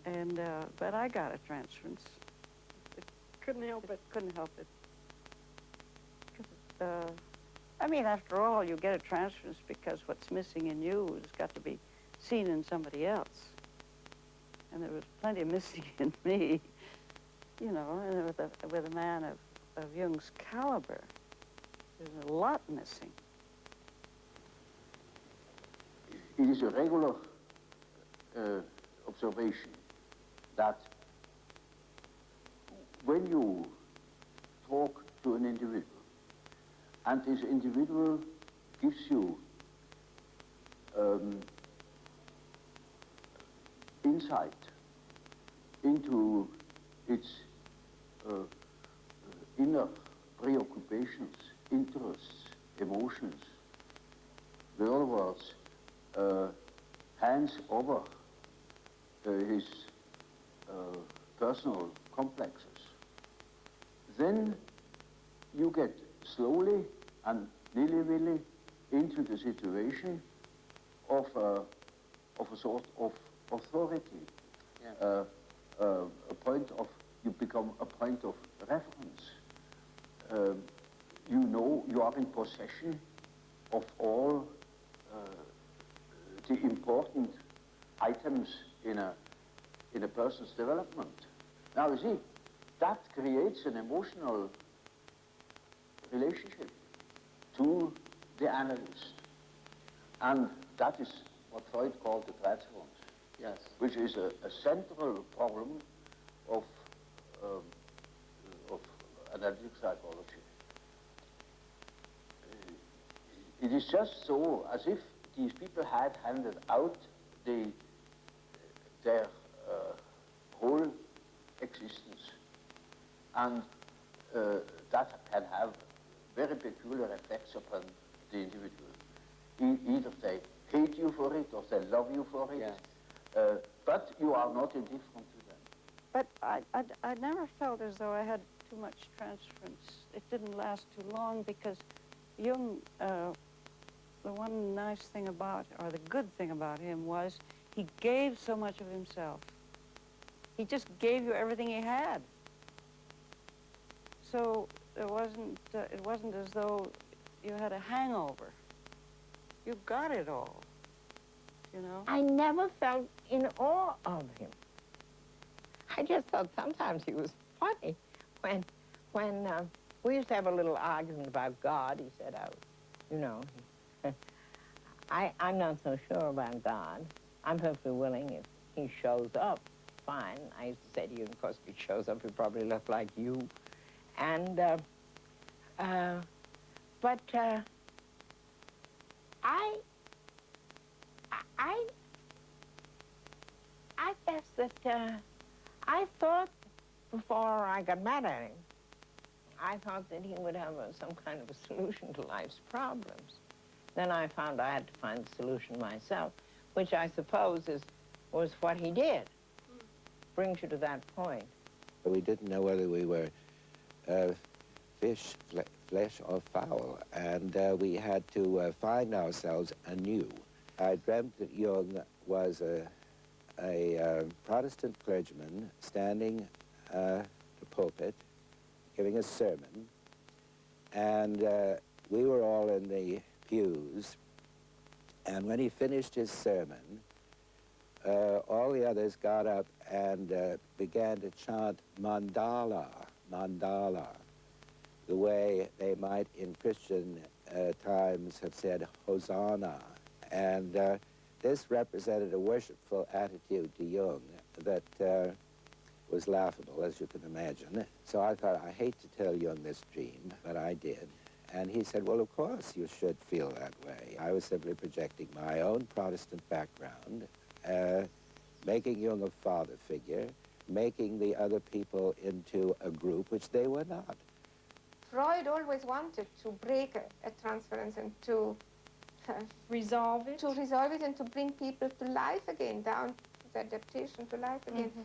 And, but I got a transference. Couldn't help it. Couldn't help it. I mean, after all, you get a transference because what's missing in you has got to be seen in somebody else. And there was plenty missing in me, you know, and with a man of Jung's caliber, there's a lot missing. It is a regular observation that when you talk to an individual, and this individual gives you insight into its inner preoccupations, interests, emotions, in other words, hands over his personal complexes, then you get slowly and nilly-willy into the situation of a sort of authority, yeah. You become a point of reference. You know you are in possession of all the important items in a person's development. Now you see, that creates an emotional relationship to the analyst. And that is what Freud called the transference. Yes. Which is a central problem of analytic psychology. It is just so as if these people had handed out their whole existence, and that can have very peculiar effects upon the individual. Either they hate you for it or they love you for it, yes. But you are not indifferent to them. But I never felt as though I had too much transference. It didn't last too long because Jung, the one nice thing about, or the good thing about him was he gave so much of himself. He just gave you everything he had. So it wasn't as though you had a hangover. You got it all, you know? I never felt in awe of him. I just thought sometimes he was funny. When we used to have a little argument about God, he said, you know, I'm not so sure about God. I'm perfectly willing if he shows up, fine. I used to say to you, of course, if he shows up, he'll probably look like you. And, but I guess that I thought before I got mad at him, I thought that he would have some kind of a solution to life's problems. Then I found I had to find the solution myself, which I suppose was what he did. Brings you to that point. We didn't know whether we were fish, flesh or fowl, and we had to find ourselves anew. I dreamt that Jung was a Protestant clergyman standing at the pulpit, giving a sermon, and we were all in the pews, and when he finished his sermon, all the others got up and began to chant mandala, mandala, the way they might in Christian times have said Hosanna. And this represented a worshipful attitude to Jung that was laughable, as you can imagine. So I thought, I hate to tell Jung this dream, but I did. And he said, well, of course you should feel that way. I was simply projecting my own Protestant background, making Jung a father figure, making the other people into a group, which they were not. Freud always wanted to break a transference and to resolve it. To resolve it and to bring people to life again, down to the adaptation to life again. Mm-hmm.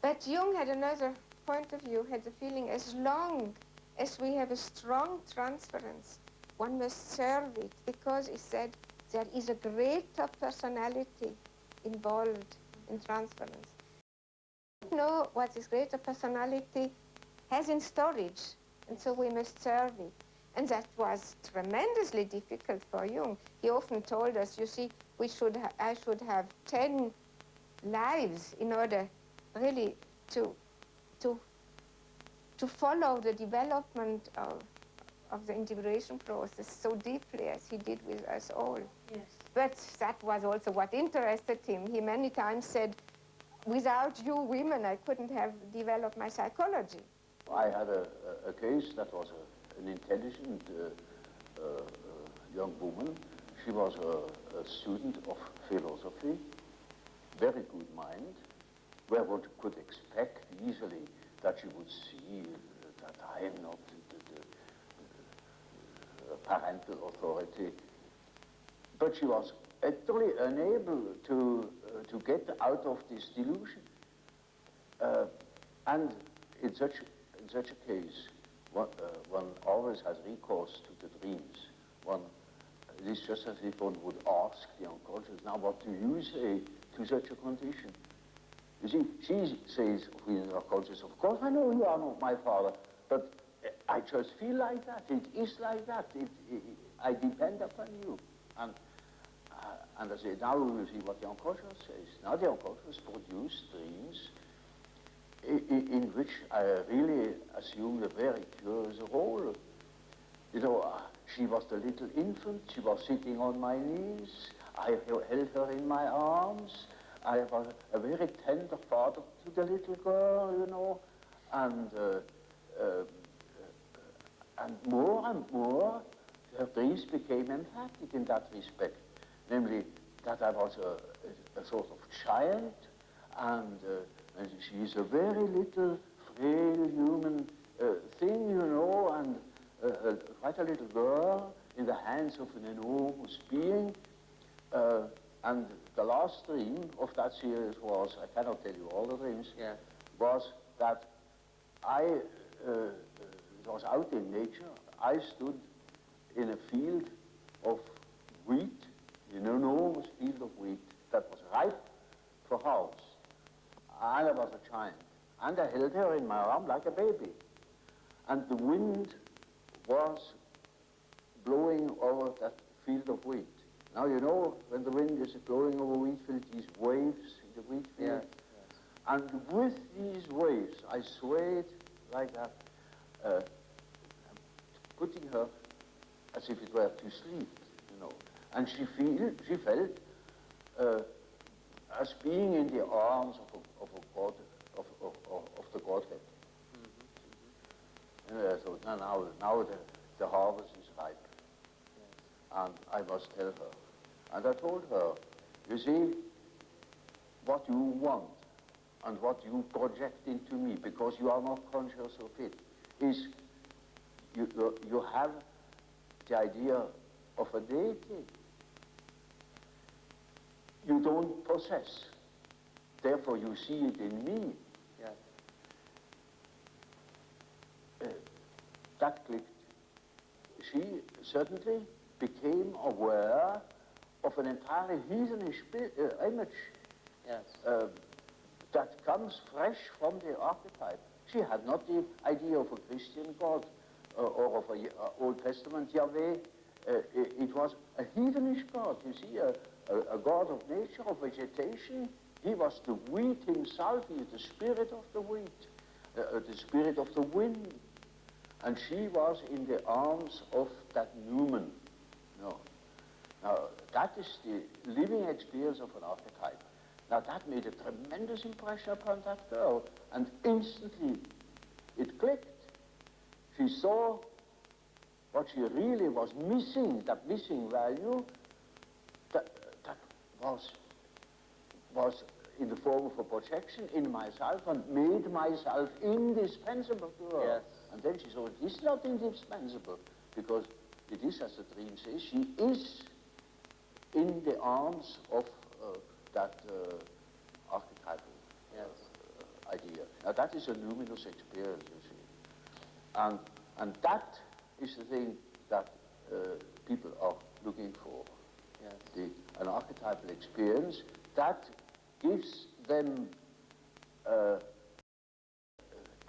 But Jung had another point of view, had the feeling as long as we have a strong transference, one must serve it, because he said there is a greater personality involved in transference. know what this greater personality has in storage, and so we must serve it. And that was tremendously difficult for Jung. He often told us, you see, I should have 10 lives in order really to follow the development of the integration process so deeply as he did with us all. Yes. But that was also what interested him. He many times said, without you women, I couldn't have developed my psychology. I had a case that was an intelligent young woman. She was a student of philosophy, very good mind, where one could expect easily that she would see that I am not the parental authority. But she was utterly unable to get out of this delusion. And in such a case, one always has recourse to the dreams. It is just as if one would ask the unconscious, now what do you say to such a condition? You see, she says with the unconscious, of course I know you are not my father, but I just feel like that. It is like that. I depend upon you. And I say, now we will see what the unconscious says. Now the unconscious produces dreams in which I really assumed a very curious role. You know, she was the little infant, she was sitting on my knees, I held her in my arms, I was a very tender father to the little girl, you know, and more, her dreams became emphatic in that respect, namely that I was a sort of child, and she is a very little, frail human thing, you know, and quite a little girl in the hands of an enormous being. And the last dream of that series was, I cannot tell you all the dreams, was that I was out in nature. I stood in a field of wheat, an enormous field of wheat that was ripe for harvest. And I was a child. And I held her in my arm like a baby. And the wind was blowing over that field of wheat. Now, you know, when the wind is blowing over wheat field, these waves in the wheat field. Yes. And with these waves, I swayed like that, putting her as if it were to sleep, you know. And she felt as being in the arms of the Godhead. So now the harvest is ripe. Yes. And I must tell her. And I told her, you see, what you want and what you project into me, because you are not conscious of it, is you have the idea of a deity. You don't possess. Therefore, you see it in me. Yes. That clicked. She certainly became aware of an entirely heathenish image. Yes. That comes fresh from the archetype. She had not the idea of a Christian God or of an Old Testament Yahweh. It was a heathenish God, you see, a God of nature, of vegetation. He was the wheat himself. He is the spirit of the wheat, the spirit of the wind. And she was in the arms of that Newman. No. Now, that is the living experience of an archetype. Now, that made a tremendous impression upon that girl, and instantly it clicked. She saw what she really was missing, that missing value, that was in the form of a projection in myself and made myself indispensable to her. Yes. And then she saw it is not indispensable, because it is, as the dream says, she is in the arms of that archetypal idea. Now that is a luminous experience, you see. And that is the thing that people are looking for. Yes. An archetypal experience that gives them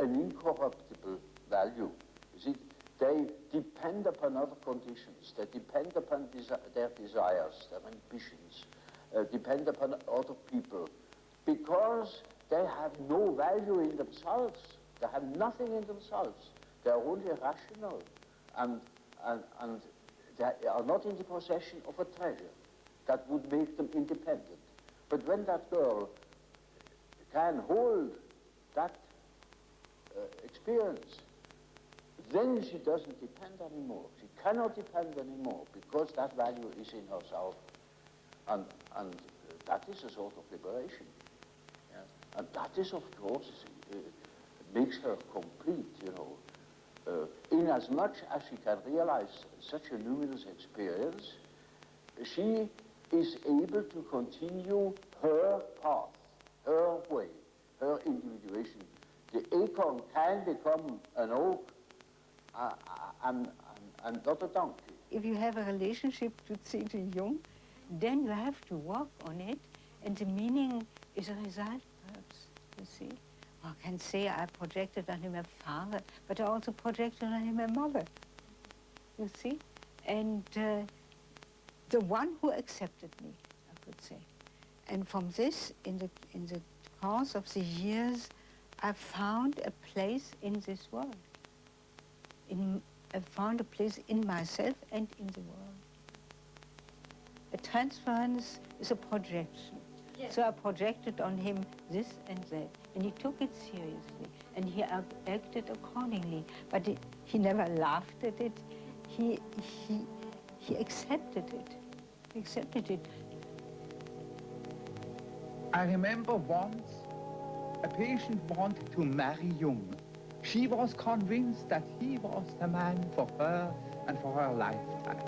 an incorruptible value. You see, they depend upon other conditions. They depend upon their desires, their ambitions, depend upon other people, because they have no value in themselves. They have nothing in themselves. They are only rational, and they are not in the possession of a treasure that would make them independent. But when that girl can hold that experience, then she doesn't depend anymore. She cannot depend anymore because that value is in herself. And that is a sort of liberation. Yeah? And that is, of course, makes her complete, you know. Inasmuch as she can realize such a luminous experience, she is able to continue her path, her way, her individuation. The acorn can become an oak and not a donkey. If you have a relationship to C.T. Jung, then you have to work on it, and the meaning is a result, perhaps, you see. I can say I projected on him a father, but I also projected on him a mother, you see. And the one who accepted me, I could say. And from this, in the course of the years, I found a place in this world. I found a place in myself and in the world. A transference is a projection. Yes. So I projected on him this and that, and he took it seriously, and he acted accordingly. But he never laughed at it. He accepted it. He accepted it. I remember once a patient wanted to marry Jung. She was convinced that he was the man for her and for her lifetime.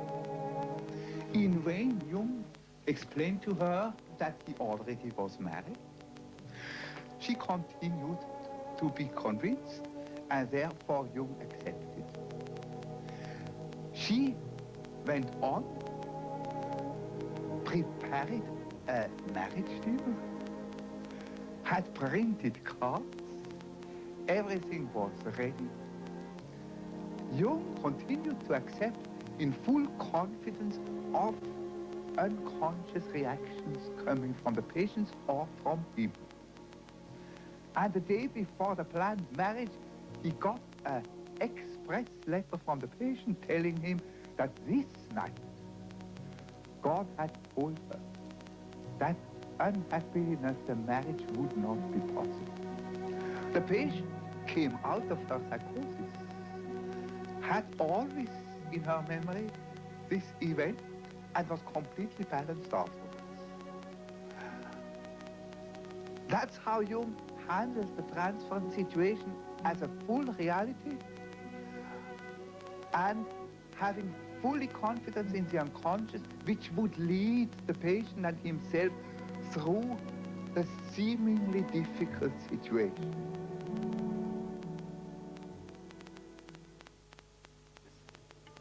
In vain, Jung explained to her that he already was married. She continued to be convinced, and therefore Jung accepted. She went on, prepared a marriage dinner, had printed cards, everything was ready. Jung continued to accept in full confidence of unconscious reactions coming from the patients or from him. And the day before the planned marriage, he got an express letter from the patient telling him that this night God had told her that unhappiness, the marriage would not be possible. The patient came out of her psychosis, had always in her memory this event, and was completely balanced afterwards. That's how Jung handles the transference situation as a full reality, and having fully confidence in the unconscious, which would lead the patient and himself through the seemingly difficult situation.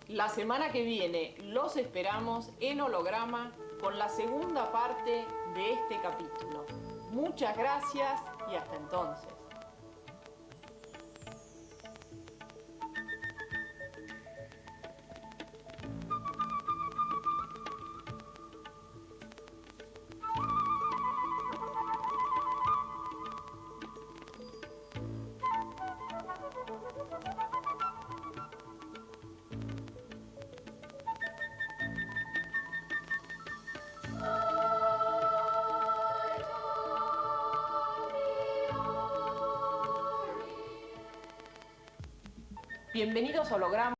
La semana que viene los esperamos en Holograma con la segunda parte de este capítulo. Muchas gracias y hasta entonces. Bienvenidos a Holograma.